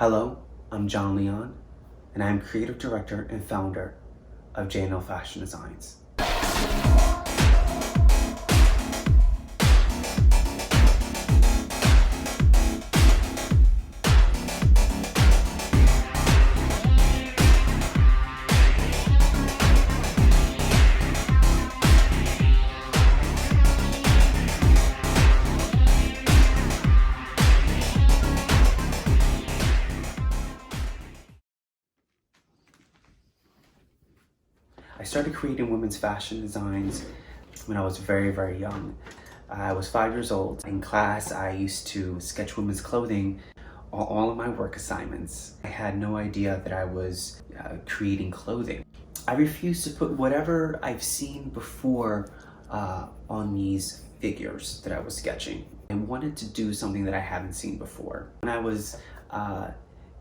Hello, I'm johnjnlleon, and I am creative director and founder of J&L Fashion Designs. I started creating women's fashion designs when I was very young. I was 5 years old. In class, I used to sketch women's clothing on all of my work assignments. I had no idea that I was creating clothing. I refused to put whatever I've seen before on these figures that I was sketching. I wanted to do something that I haven't seen before. When I was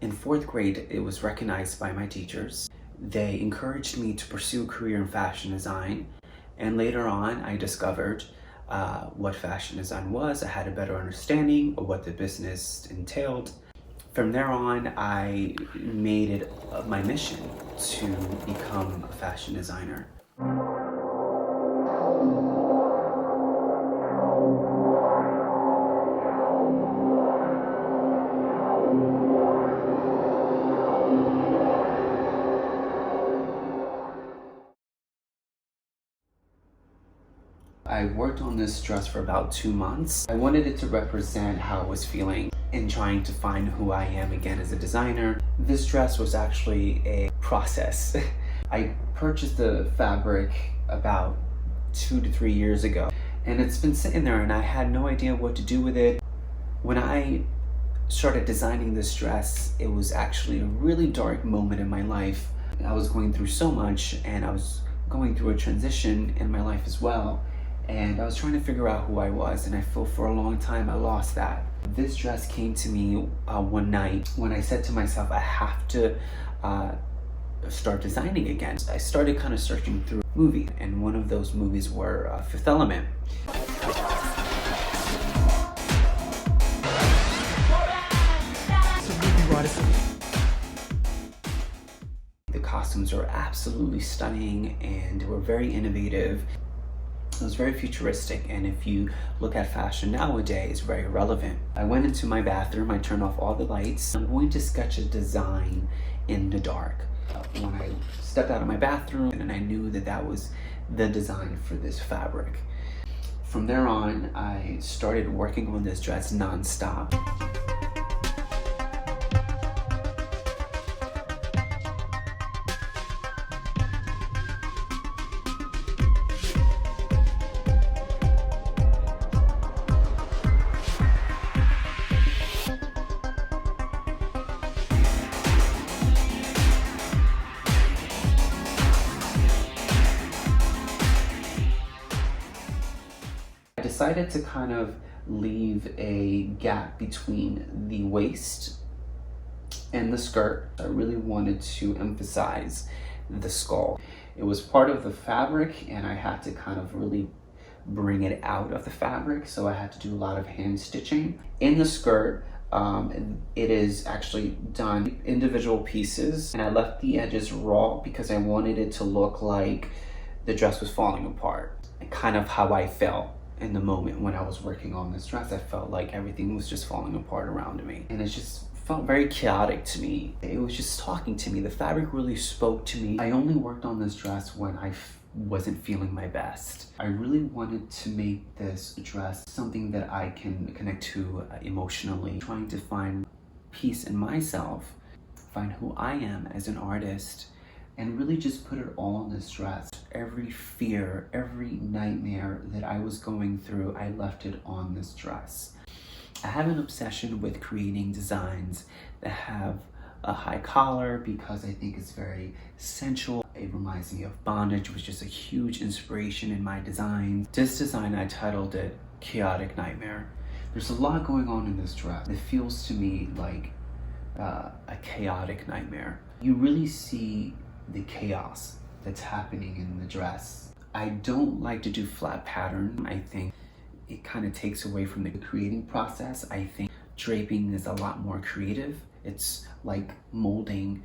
in 4th grade, it was recognized by my teachers. They encouraged me to pursue a career in fashion design, and later on I discovered what fashion design was. I had a better understanding of what the business entailed. From there on, I made it my mission to become a fashion designer. I worked on this dress for about 2 months. I wanted it to represent how I was feeling in trying to find who I am again as a designer. This dress was actually a process. I purchased the fabric about 2 to 3 years ago, and it's been sitting there and I had no idea what to do with it. When I started designing this dress, it was actually a really dark moment in my life. I was going through so much, and I was going through a transition in my life as well. And I was trying to figure out who I was, and I feel for a long time I lost that. This dress came to me one night when I said to myself, I have to start designing again. I started kind of searching through movies, and one of those movies were Fifth Element. The costumes were absolutely stunning, and they were very innovative. It was very futuristic, and if you look at fashion nowadays, very relevant. I went into my bathroom, I turned off all the lights. I'm going to sketch a design in the dark. When I stepped out of my bathroom, and I knew that that was the design for this fabric. From there on, I started working on this dress non-stop. I decided to kind of leave a gap between the waist and the skirt. I really wanted to emphasize the skull. It was part of the fabric, and I had to kind of really bring it out of the fabric, so I had to do a lot of hand stitching. In the skirt, it is actually done individual pieces, and I left the edges raw because I wanted it to look like the dress was falling apart. Kind of how I felt in the moment when I was working on this dress. I felt like everything was just falling apart around me, and it just felt very chaotic to me. It was just talking to me. The fabric really spoke to me. I only worked on this dress when I wasn't feeling my best. I really wanted to make this dress something that I can connect to emotionally, trying to find peace in myself, find who I am as an artist, and really just put it all on this dress. Every fear, every nightmare that I was going through, I left it on this dress. I have an obsession with creating designs that have a high collar because I think it's very sensual. It reminds me of bondage, which is a huge inspiration in my design. This design, I titled it Chaotic Nightmare. There's a lot going on in this dress. It feels to me like a chaotic nightmare. You really see the chaos that's happening in the dress. I don't like to do flat pattern. I think it kind of takes away from the creating process. I think draping is a lot more creative. It's like molding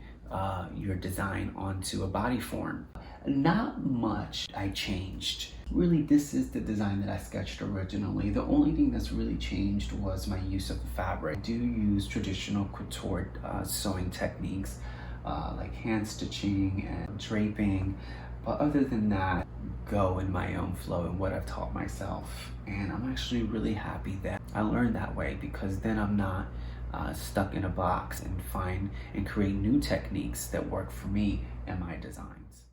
your design onto a body form. Not much I changed. Really, this is the design that I sketched originally. The only thing that's really changed was my use of the fabric. I do use traditional couture sewing techniques like hand stitching and draping, but other than that, go in my own flow and what I've taught myself. And I'm actually really happy that I learned that way, because then I'm not stuck in a box and create new techniques that work for me and my designs.